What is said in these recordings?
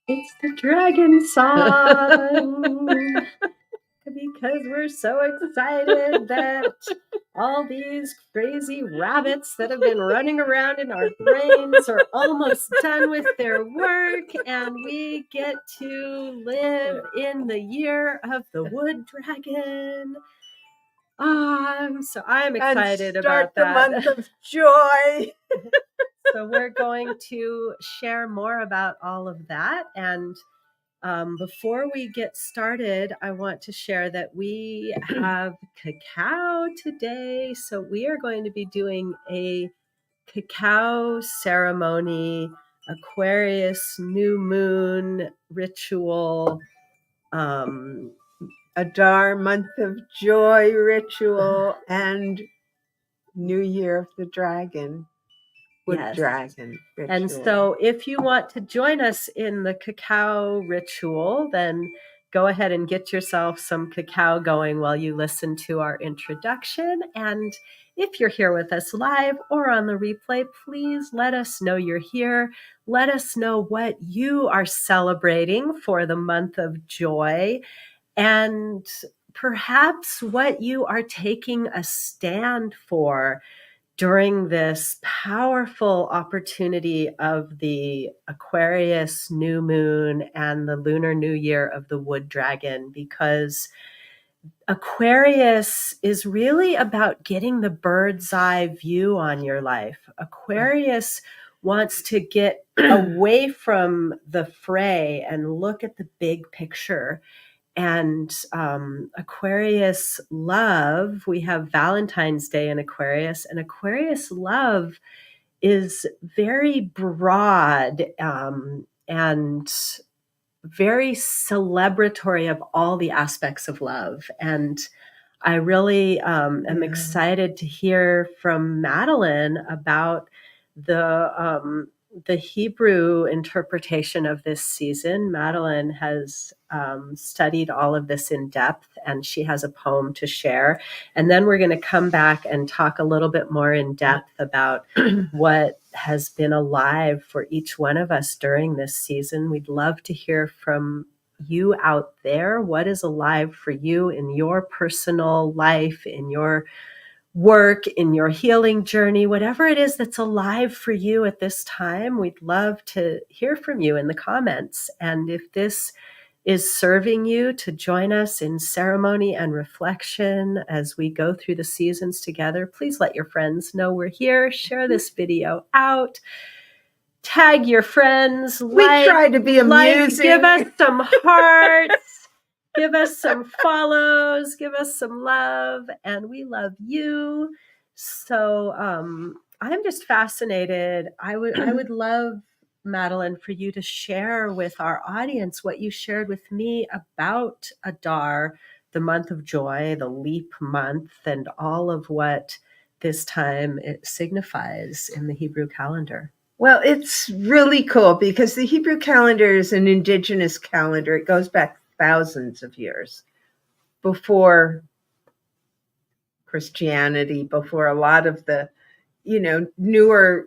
It's the dragon song. Because we're so excited that all these crazy rabbits that have been running around in our brains are almost done with their work, and we get to live in the year of the wood dragon. So I'm excited about that. And start the month of joy. So we're going to share more about all of that. And before we get started, I want to share that we have cacao today. So we are going to be doing a cacao ceremony, Aquarius new moon ritual. Adar month of joy ritual and New Year of the Dragon. Wood Yes. dragon ritual. And so if you want to join us in the cacao ritual, then go ahead and get yourself some cacao going while you listen to our introduction. And if you're here with us live or on the replay, please let us know you're here. Let us know what you are celebrating for the month of joy, and perhaps what you are taking a stand for during this powerful opportunity of the Aquarius new moon and the Lunar New Year of the wood dragon, because Aquarius is really about getting the bird's eye view on your life. Aquarius wants to get away from the fray and look at the big picture. And Aquarius love, we have Valentine's Day in Aquarius, and Aquarius love is very broad and very celebratory of all the aspects of love. And I really am excited to hear from Madeleine about the Hebrew interpretation of this season. Madeleine has studied all of this in depth, and she has a poem to share. And then we're going to come back and talk a little bit more in depth about what has been alive for each one of us during this season. We'd love to hear from you out there. What is alive for you in your personal life, in your work, in your healing journey, whatever it is that's alive for you at this time? We'd love to hear from you in the comments. And if this is serving you to join us in ceremony and reflection as we go through the seasons together, please let your friends know we're here. Share this video out. Tag your friends. We try to be amusing. Give us some hearts. Give us some follows. Give us some love. And we love you. So I'm just fascinated. I would love, Madeleine, for you to share with our audience what you shared with me about Adar, the month of joy, the leap month, and all of what this time it signifies in the Hebrew calendar. Well, it's really cool because the Hebrew calendar is an indigenous calendar. It goes back thousands of years before Christianity, before a lot of the, newer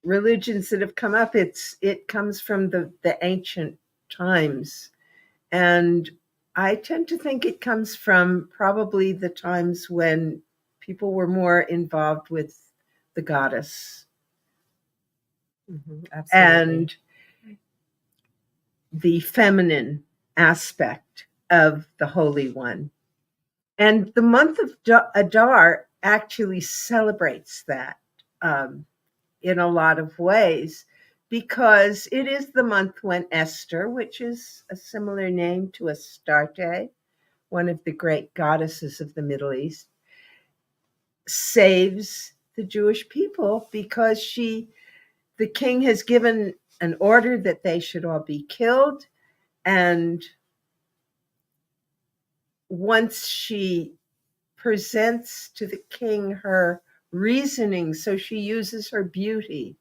religions that have come up. It comes from the ancient times. And I tend to think it comes from probably the times when people were more involved with the goddess. Mm-hmm, and the feminine aspect of the Holy One. And the month of Adar actually celebrates that in a lot of ways, because it is the month when Esther, which is a similar name to Astarte, one of the great goddesses of the Middle East, saves the Jewish people because the king has given an order that they should all be killed. And once she presents to the king her reasoning, so she uses her beauty,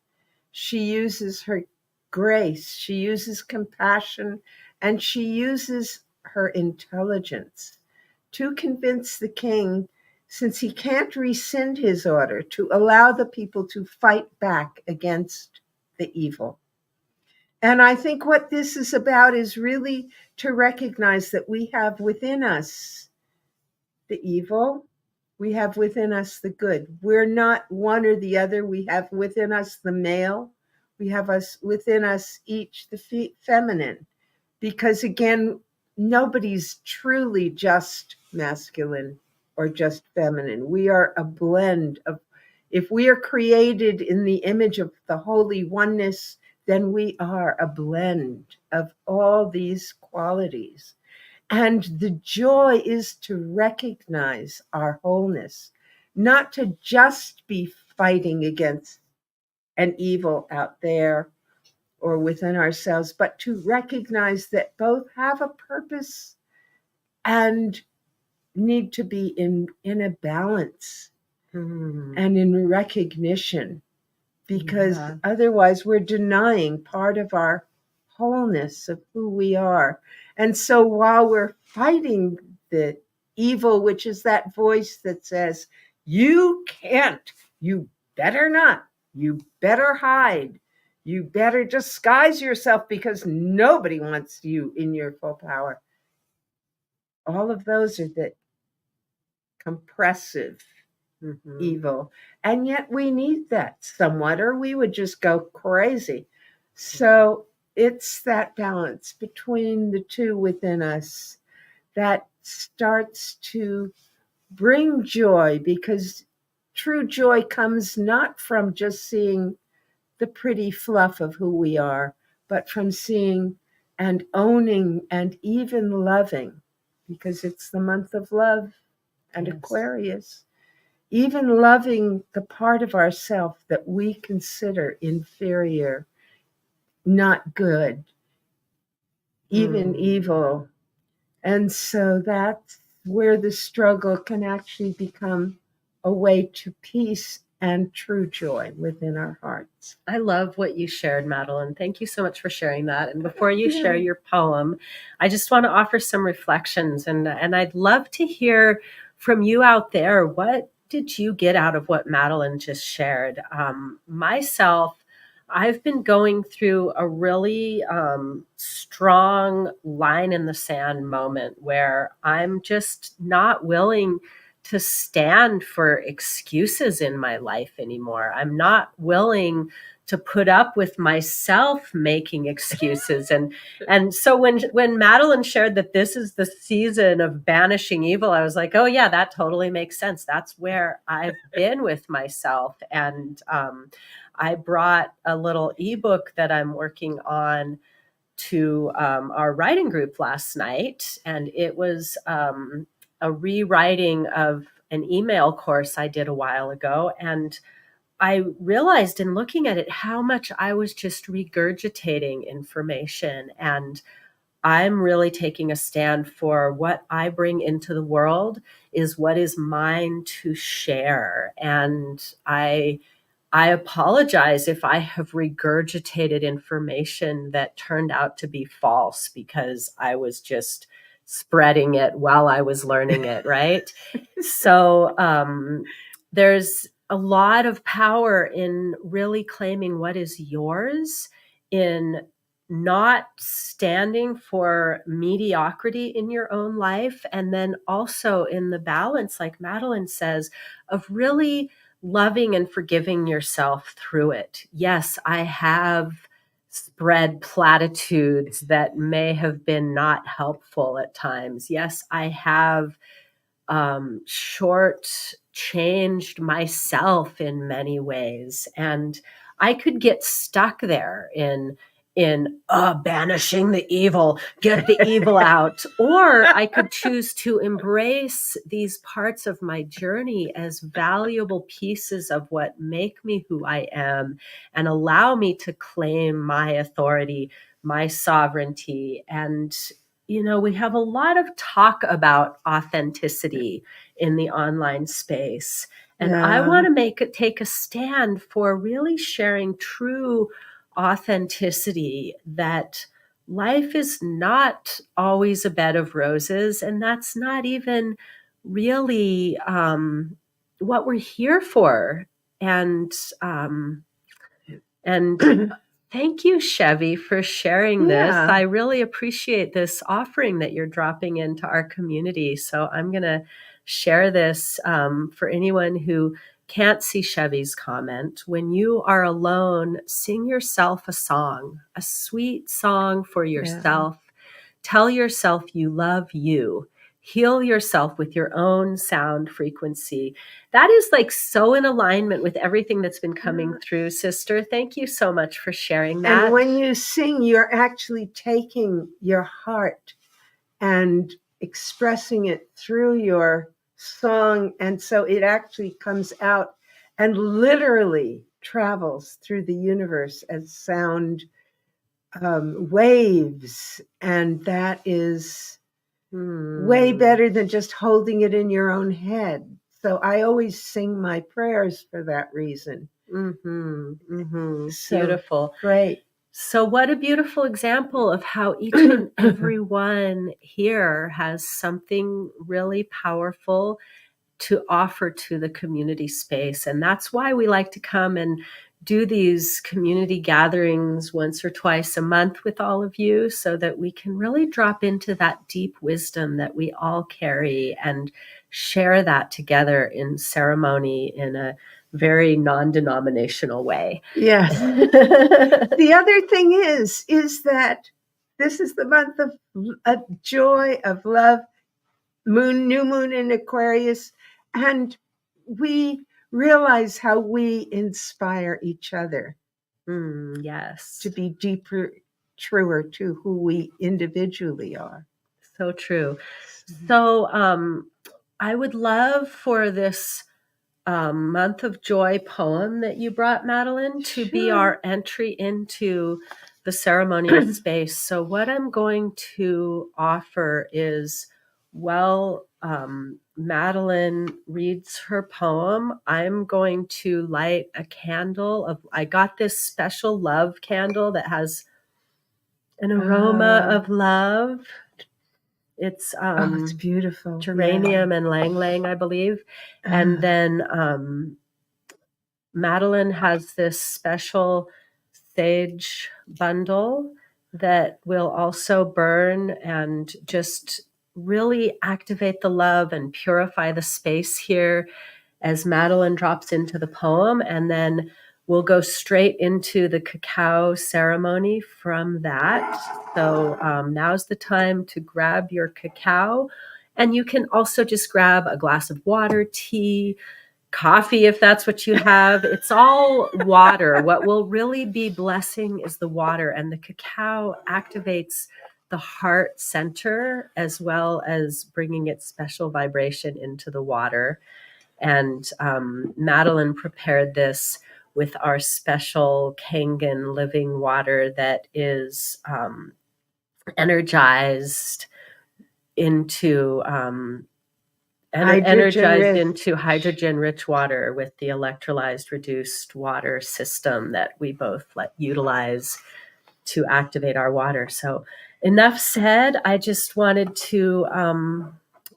she uses her grace, she uses compassion, and she uses her intelligence to convince the king since he can't rescind his order to allow the people to fight back against the evil. And I think what this is about is really to recognize that we have within us the evil, we have within us the good. We're not one or the other. We have within us the male, we have us within us each the feminine. Because again, nobody's truly just masculine or just feminine. We are a blend of, if we are created in the image of the holy oneness, then we are a blend of all these qualities. And the joy is to recognize our wholeness, not to just be fighting against an evil out there or within ourselves, but to recognize that both have a purpose and need to be in a balance and in recognition, because otherwise we're denying part of our wholeness of who we are. And so while we're fighting the evil, which is that voice that says, you can't, you better not, you better hide, you better disguise yourself because nobody wants you in your full power. All of those are the compressive evil. And yet we need that somewhat, or we would just go crazy. So it's that balance between the two within us that starts to bring joy, because true joy comes not from just seeing the pretty fluff of who we are, but from seeing and owning and even loving, because it's the month of love and Aquarius, even loving the part of ourself that we consider inferior, not good, even evil. And so that's where the struggle can actually become a way to peace and true joy within our hearts. I love what you shared, Madeleine. Thank you so much for sharing that. And before you share your poem, I just want to offer some reflections, and I'd love to hear from you out there. What did you get out of what Madeleine just shared? Myself, I've been going through a really strong line in the sand moment where I'm just not willing to stand for excuses in my life anymore. I'm not willing to put up with myself making excuses. And so when Madeleine shared that this is the season of banishing evil, I was like, oh yeah, that totally makes sense. That's where I've been with myself. And I brought a little ebook that I'm working on to our writing group last night, and it was a rewriting of an email course I did a while ago. And I realized in looking at it how much I was just regurgitating information. And I'm really taking a stand for what I bring into the world is what is mine to share. And I apologize if I have regurgitated information that turned out to be false because I was just spreading it while I was learning it, right? So there's a lot of power in really claiming what is yours, in not standing for mediocrity in your own life, and then also in the balance, like Madeleine says, of really loving and forgiving yourself through it. Yes, I have spread platitudes that may have been not helpful at times. Yes, I have short changed myself in many ways. And I could get stuck there in banishing the evil, get the evil out. Or I could choose to embrace these parts of my journey as valuable pieces of what make me who I am and allow me to claim my authority, my sovereignty. And we have a lot of talk about authenticity in the online space. And I want to take a stand for really sharing true authenticity, that life is not always a bed of roses, and that's not even really what we're here for. And thank you, Chevy, for sharing this. Yeah. I really appreciate this offering that you're dropping into our community. So I'm going to share this for anyone who can't see Chevy's comment. When you are alone, sing yourself a song, a sweet song for yourself. Yeah. Tell yourself you love you. Heal yourself with your own sound frequency. That is like so in alignment with everything that's been coming through, sister. Thank you so much for sharing that. And when you sing, you're actually taking your heart and expressing it through your song. And so it actually comes out and literally travels through the universe as sound waves. And that is way better than just holding it in your own head. So I always sing my prayers for that reason. So beautiful. Great. So what a beautiful example of how each and every one here has something really powerful to offer to the community space. And that's why we like to come and do these community gatherings once or twice a month with all of you, so that we can really drop into that deep wisdom that we all carry and share that together in ceremony in a very non-denominational way. Yes. The other thing is that this is the month of joy, of love, new moon in Aquarius, and we realize how we inspire each other. Yes. To be deeper, truer to who we individually are. So true. So I would love for this month of joy poem that you brought, Madeleine, to be our entry into the ceremonial space. So what I'm going to offer is, Madeleine reads her poem, I'm going to light a candle. I got this special love candle that has an aroma of love. It's it's beautiful. Geranium and Lang Lang, I believe. And then Madeleine has this special sage bundle that will also burn and just really activate the love and purify the space here as Madeleine drops into the poem. And then we'll go straight into the cacao ceremony from that. So now's the time to grab your cacao. And you can also just grab a glass of water, tea, coffee, if that's what you have. It's all water. What will really be blessing is the water, and the cacao activates the heart center as well as bringing its special vibration into the water. And Madeleine prepared this with our special Kangen living water that is energized into hydrogen-rich water with the electrolyzed reduced water system that we both utilize to activate our water. So enough said. I just wanted to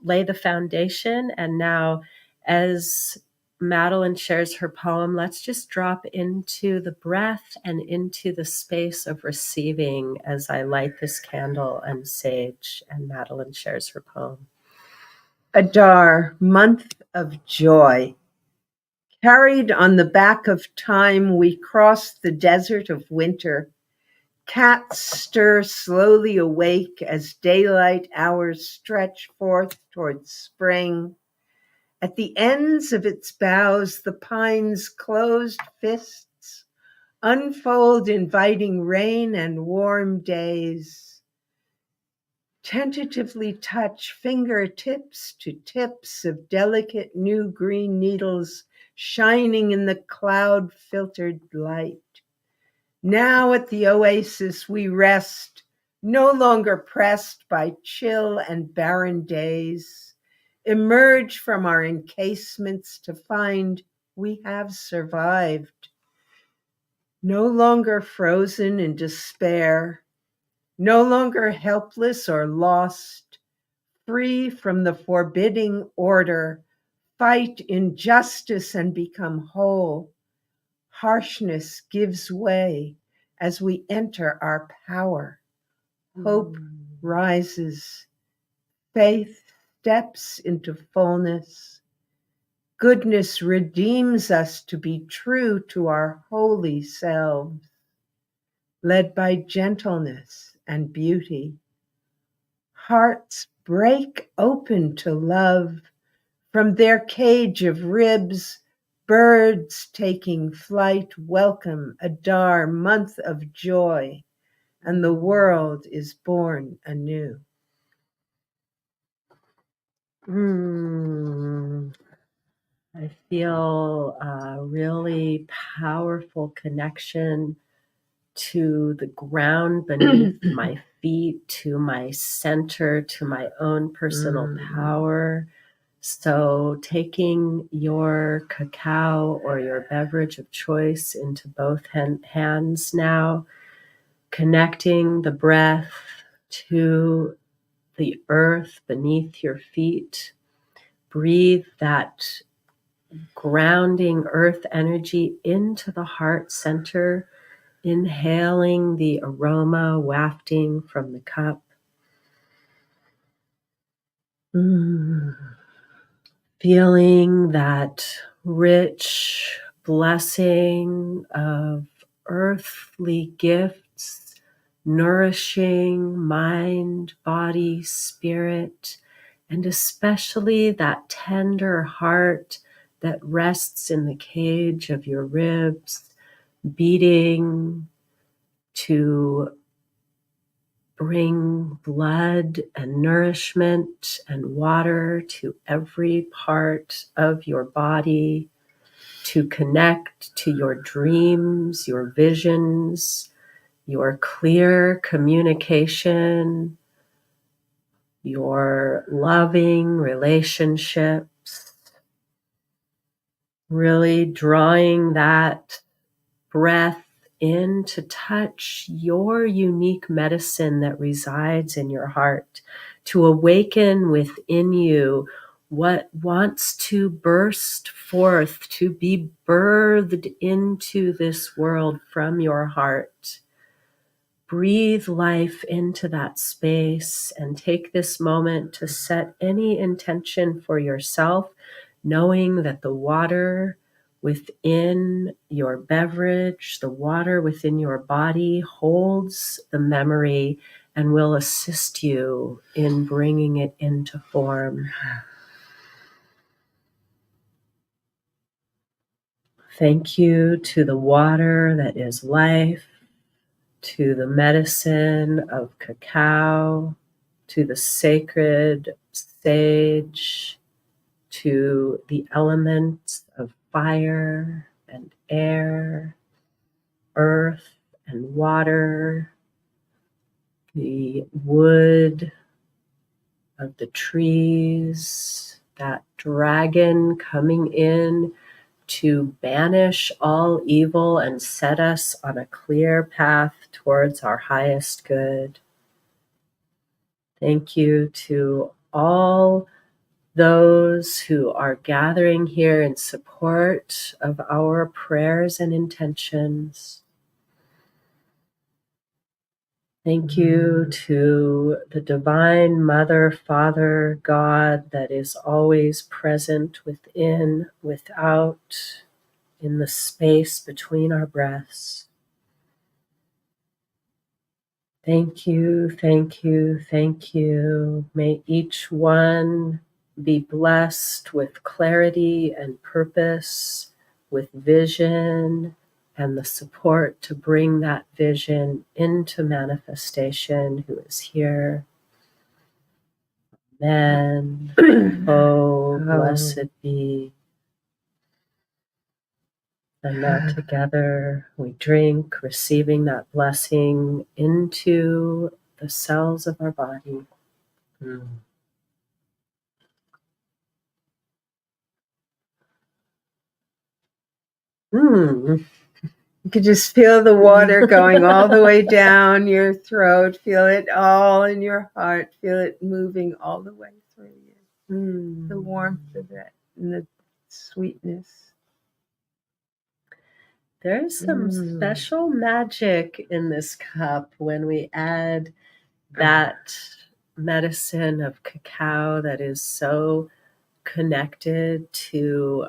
lay the foundation. And now, as Madeleine shares her poem, let's just drop into the breath and into the space of receiving as I light this candle and sage and Madeleine shares her poem. Adar, month of joy. Carried on the back of time, we cross the desert of winter. Cats stir slowly awake as daylight hours stretch forth towards spring. At the ends of its boughs, the pine's closed fists unfold, inviting rain and warm days. Tentatively touch fingertips to tips of delicate new green needles shining in the cloud-filtered light. Now at the oasis we rest, no longer pressed by chill and barren days. Emerge from our encasements to find we have survived. No longer frozen in despair, no longer helpless or lost, free from the forbidding order, fight injustice and become whole. Harshness gives way as we enter our power. Hope rises. Faith steps into fullness. Goodness redeems us to be true to our holy selves, led by gentleness and beauty. Hearts break open to love. From their cage of ribs, birds taking flight welcome Adar, month of joy, and the world is born anew. I feel a really powerful connection to the ground beneath my feet, to my center, to my own personal power. So taking your cacao or your beverage of choice into both hands now, connecting the breath to the earth beneath your feet. Breathe that grounding earth energy into the heart center, inhaling the aroma wafting from the cup. Feeling that rich blessing of earthly gifts, nourishing mind, body, spirit, and especially that tender heart that rests in the cage of your ribs, beating to bring blood and nourishment and water to every part of your body, to connect to your dreams, your visions, your clear communication, your loving relationships. Really drawing that breath in to touch your unique medicine that resides in your heart, to awaken within you what wants to burst forth, to be birthed into this world from your heart. Breathe life into that space and take this moment to set any intention for yourself, knowing that the water within your beverage, the water within your body holds the memory and will assist you in bringing it into form. Thank you to the water that is life, to the medicine of cacao, to the sacred sage, to the elements of fire and air, earth and water, the wood of the trees, that dragon coming in to banish all evil and set us on a clear path towards our highest good. Thank you to all those who are gathering here in support of our prayers and intentions. Thank you to the Divine Mother, Father, God that is always present within, without, in the space between our breaths. Thank you, thank you, thank you. May each one be blessed with clarity and purpose, with vision, and the support to bring that vision into manifestation who is here. Amen. Oh, blessed be. And now together we drink, receiving that blessing into the cells of our body. You could just feel the water going all the way down your throat. Feel it all in your heart. Feel it moving all the way the warmth of it and the sweetness. There's some special magic in this cup when we add that medicine of cacao that is so connected to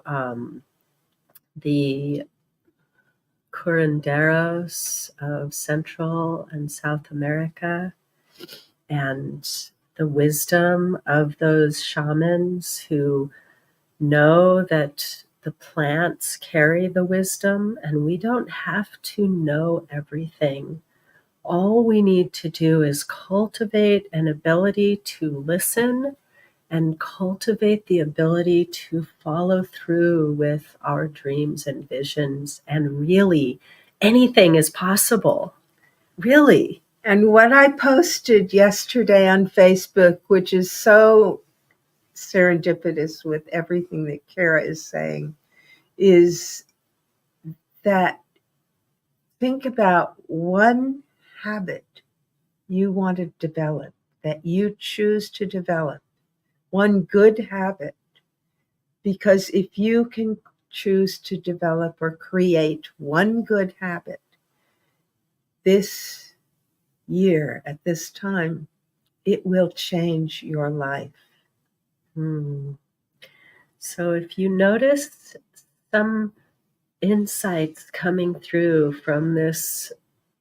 the curanderos of Central and South America, and the wisdom of those shamans who know that the plants carry the wisdom, and we don't have to know everything. All we need to do is cultivate an ability to listen and cultivate the ability to follow through with our dreams and visions. And really, anything is possible. Really. And what I posted yesterday on Facebook, which is so serendipitous with everything that Keira is saying, is that think about one habit you want to develop, that you choose to develop, one good habit. Because if you can choose to develop or create one good habit this year at this time, it will change your life. So if you notice some insights coming through from this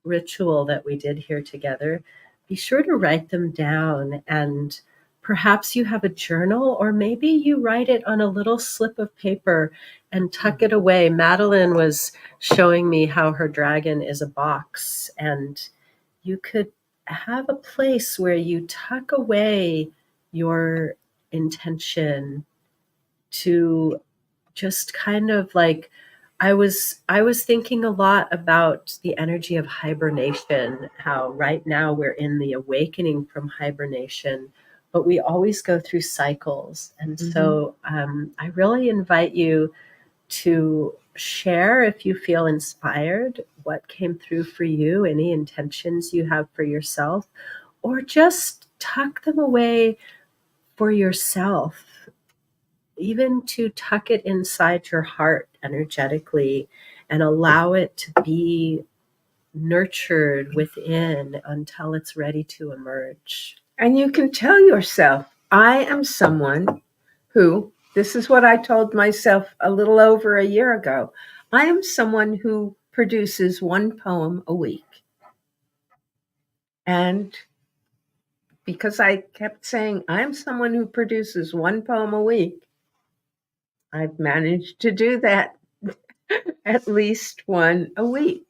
ritual that we did here together, be sure to write them down. And perhaps you have a journal, or maybe you write it on a little slip of paper and tuck it away. Madeleine was showing me how her dragon is a box, and you could have a place where you tuck away your intention to just kind of like, I was thinking a lot about the energy of hibernation, how right now we're in the awakening from hibernation, but we always go through cycles. And so I really invite you to share, if you feel inspired, what came through for you, any intentions you have for yourself, or just tuck them away for yourself. Even to tuck it inside your heart energetically and allow it to be nurtured within until it's ready to emerge. And you can tell yourself, I am someone who, this is what I told myself a little over a year ago, I am someone who produces one poem a week. And because I kept saying, I'm someone who produces one poem a week, I've managed to do that at least one a week.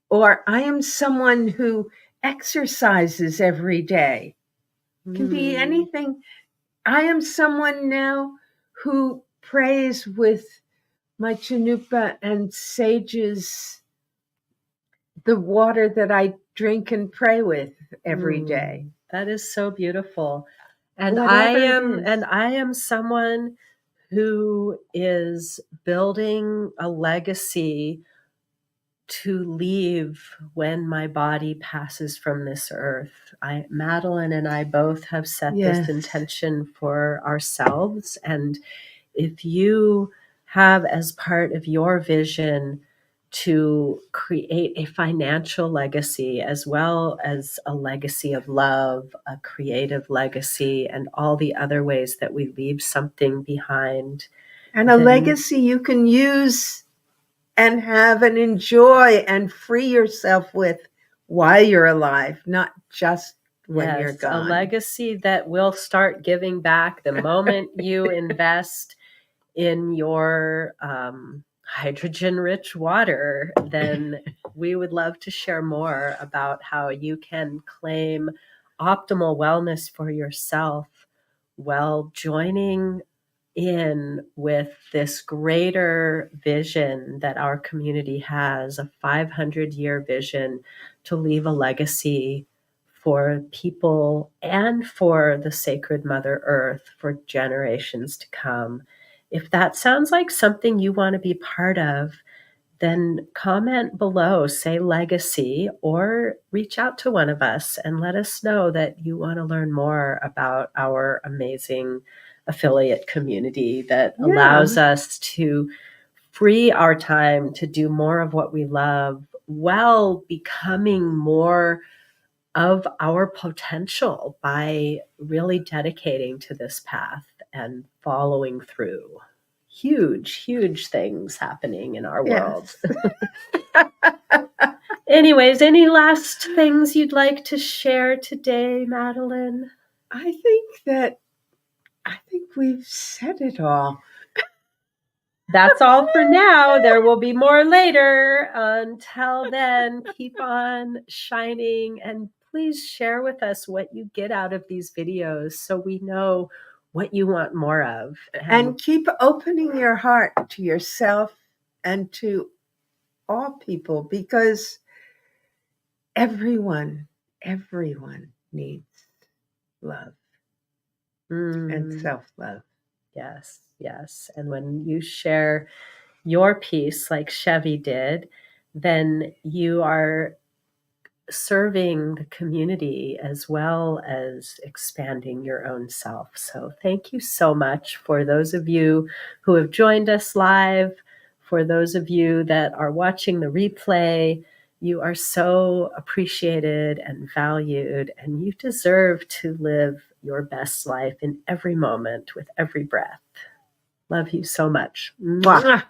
Or I am someone who exercises every day. It can be anything. I am someone now who prays with my chanupa and sages, the water that I drink and pray with every day. That is so beautiful. And Whatever I am someone who is building a legacy to leave when my body passes from this earth. Madeleine and I both have set this intention for ourselves. And if you have as part of your vision to create a financial legacy as well as a legacy of love, a creative legacy, and all the other ways that we leave something behind. And a legacy you can use and have and enjoy and free yourself with while you're alive, not just when you're gone. A legacy that will start giving back the moment you invest in your hydrogen-rich water. Then we would love to share more about how you can claim optimal wellness for yourself while joining in with this greater vision that our community has, a 500-year vision to leave a legacy for people and for the sacred Mother Earth for generations to come. If that sounds like something you want to be part of, then comment below, say legacy, or reach out to one of us and let us know that you want to learn more about our amazing affiliate community that Yeah. allows us to free our time to do more of what we love while becoming more of our potential by really dedicating to this path and following through. Huge things happening in our world. Yes. Anyways, any last things you'd like to share today, Madeleine? I think we've said it all. That's all for now. There will be more later. Until then, keep on shining, and please share with us what you get out of these videos so we know what you want more of. And keep opening your heart to yourself and to all people, because everyone needs love and self-love. Yes. And when you share your piece like Chevy did, then you are serving the community as well as expanding your own self. So thank you so much for those of you who have joined us live, for those of you that are watching the replay. You are so appreciated and valued, and you deserve to live your best life in every moment with every breath. Love you so much. Mwah.